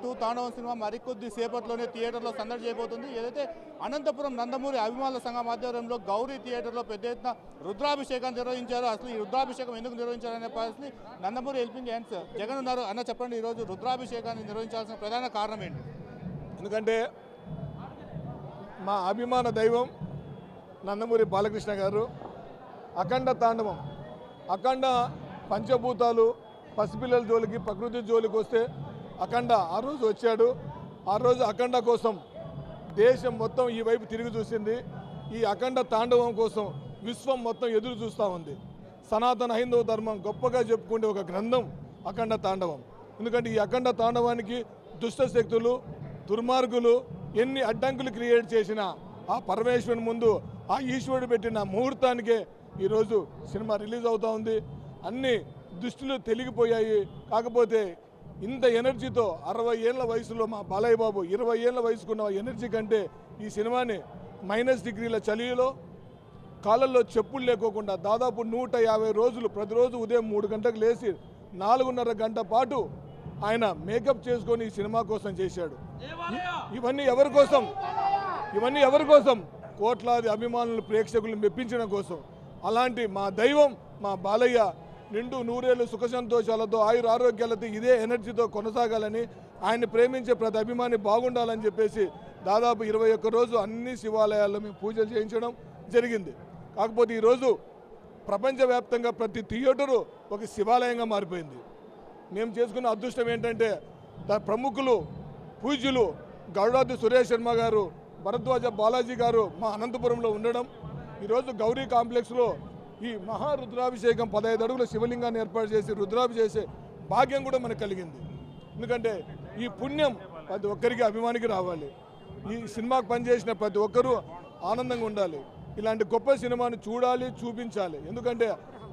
2 తాండవం సినిమా మరికొద్ది సేపట్లోనే థియేటర్లో సందడి చేయబోతుంది. ఏదైతే అనంతపురం నందమూరి అభిమానుల సంఘం ఆధ్వర్యంలో గౌరీ థియేటర్లో పెద్ద ఎత్తున రుద్రాభిషేకం నిర్వహించారు. అసలు ఈ రుద్రాభిషేకం ఎందుకు నిర్వహించారనే పరిస్థితి నందమూరి హెల్పింగ్ హ్యాండ్స్ జగన్ ఉన్నారు. అన్న చెప్పండి, ఈరోజు రుద్రాభిషేకాన్ని నిర్వహించాల్సిన ప్రధాన కారణం ఏంటి? ఎందుకంటే మా అభిమాన దైవం నందమూరి బాలకృష్ణ గారు అఖండ తాండవం, అఖండ పంచభూతాలు పసిపిల్లల జోలికి ప్రకృతి జోలికి వస్తే అఖండ ఆ రోజు వచ్చాడు. ఆ రోజు అఖండ కోసం దేశం మొత్తం ఈ వైపు తిరిగి చూసింది. ఈ అఖండ తాండవం కోసం విశ్వం మొత్తం ఎదురు చూస్తూ ఉంది. సనాతన హైందవ ధర్మం గొప్పగా చెప్పుకుంటే ఒక గ్రంథం అఖండ తాండవం. ఎందుకంటే ఈ అఖండ తాండవానికి దుష్ట శక్తులు, దుర్మార్గులు ఎన్ని అడ్డంకులు క్రియేట్ చేసినా ఆ పరమేశ్వరుని ముందు ఆ ఈశ్వరుడు పెట్టిన ముహూర్తానికే ఈరోజు సినిమా రిలీజ్ అవుతూ ఉంది. అన్ని దుస్తులు తెలిగిపోయాయి. కాకపోతే ఇంత ఎనర్జీతో 60 ఏళ్ల వయసులో మా బాలయ్య బాబు 20 ఏళ్ల వయసుకున్న ఎనర్జీ కంటే ఈ సినిమాని -డిగ్రీల చలిలో కాళ్ళల్లో చెప్పులు లేకోకుండా దాదాపు 150 రోజులు ప్రతిరోజు ఉదయం 3 గంటలకు లేచి 4.5 గంట పాటు ఆయన మేకప్ చేసుకొని ఈ సినిమా కోసం చేశాడు. ఇవన్నీ ఎవరి కోసం? ఇవన్నీ ఎవరి కోసం? కోట్లాది అభిమానులు, ప్రేక్షకులను మెప్పించడం కోసం. అలాంటి మా దైవం మా బాలయ్య నిండు నూరేళ్ళు సుఖ సంతోషాలతో ఆయుర ఆరోగ్యాలతో ఇదే ఎనర్జీతో కొనసాగాలని, ఆయన్ని ప్రేమించే ప్రతి అభిమాని బాగుండాలని చెప్పేసి దాదాపు 21 రోజు అన్ని శివాలయాల్లో మేము పూజలు చేయించడం జరిగింది. కాకపోతే ఈరోజు ప్రపంచవ్యాప్తంగా ప్రతి థియేటరు ఒక శివాలయంగా మారిపోయింది. మేము చేసుకున్న అదృష్టం ఏంటంటే ప్రముఖులు పూజ్యులు గౌడాది సురేష్ శర్మ గారు, భరద్వాజ బాలాజీ గారు మా అనంతపురంలో ఉండడం, ఈరోజు గౌరీ కాంప్లెక్స్లో ఈ మహారుద్రాభిషేకం 15 అడుగుల శివలింగాన్ని ఏర్పాటు చేసి రుద్రాభిషేక భాగ్యం కూడా మనకు కలిగింది. ఎందుకంటే ఈ పుణ్యం ప్రతి ఒక్కరికి అభిమానికి రావాలి. ఈ సినిమాకు పనిచేసిన ప్రతి ఒక్కరూ ఆనందంగా ఉండాలి. ఇలాంటి గొప్ప సినిమాను చూడాలి, చూపించాలి. ఎందుకంటే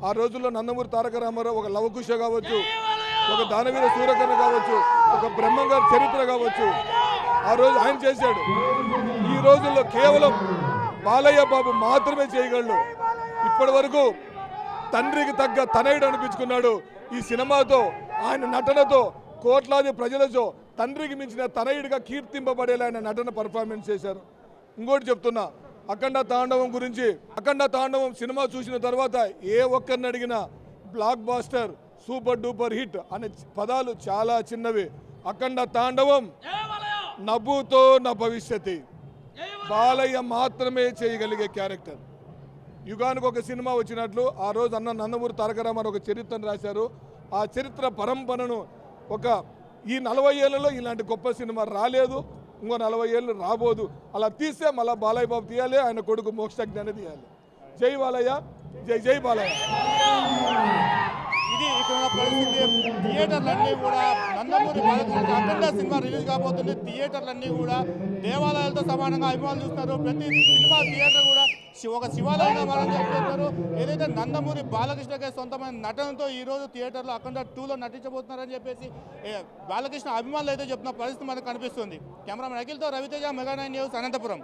ఆ రోజుల్లో నందమూరి తారక రామారావు ఒక లవకుశ కావచ్చు, ఒక దానవీర సూరకర్ణ కావచ్చు, ఒక బ్రహ్మంగారి చరిత్ర కావచ్చు, ఆ రోజు ఆయన చేశాడు. ఈ రోజుల్లో కేవలం బాలయ్య బాబు మాత్రమే చేయగలడు. ఇప్పటి వరకు తండ్రికి తగ్గ తనయుడు అనిపించుకున్నాడు. ఈ సినిమాతో ఆయన నటనతో కోట్లాది ప్రజలతో తండ్రికి మించిన తనయుడిగా కీర్తింపబడేలా ఆయన నటన పర్ఫార్మెన్స్ చేశారు. ఇంకోటి చెప్తున్నా, అఖండ తాండవం గురించి. అఖండ తాండవం సినిమా చూసిన తర్వాత ఏ ఒక్కరిని అడిగినా blockbuster, super duper hit అనే పదాలు చాలా చిన్నవి. అఖండ తాండవం నభూతో నా భవిష్యతి, బాలయ్య మాత్రమే చేయగలిగే క్యారెక్టర్. యుగానికి ఒక సినిమా వచ్చినట్లు ఆ రోజు అన్న నందమూరి తారక రామారావు ఒక చరిత్రను రాశారు. ఆ చరిత్ర పరంపరను ఈ 40 ఏళ్లలో ఇలాంటి గొప్ప సినిమా రాలేదు, ఇంకో 40 ఏళ్ళు రాబోదు. అలా తీస్తే మళ్ళీ బాలయ్య బాబు తీయాలి, ఆయన కొడుకు మోక్షజ్ఞ అనేది తీయాలి. జై బాలయ్య, జై జై బాలయ్య. ఇది ఇక్కడ పరిస్థితి. థియేటర్లన్నీ కూడా నందమూరి బాలకృష్ణ అఖండ సినిమా రిలీజ్ కాబోతుంది. థియేటర్లన్నీ కూడా దేవాలయాలతో సమానంగా అభిమానులు చూస్తున్నారు. ప్రతి సినిమా థియేటర్ కూడా ఒక శివాలయంగా మనం చెప్తున్నారు. ఏదైతే నందమూరి బాలకృష్ణకే సొంతమైన నటనతో ఈరోజు థియేటర్లో అఖండ 2లో నటించబోతున్నారని చెప్పేసి బాలకృష్ణ అభిమానులు అయితే చెప్తున్న పరిస్థితి మనకు కనిపిస్తుంది. కెమెరామెన్ అఖిల్తో రవితేజ, మెగా 9 న్యూస్, అనంతపురం.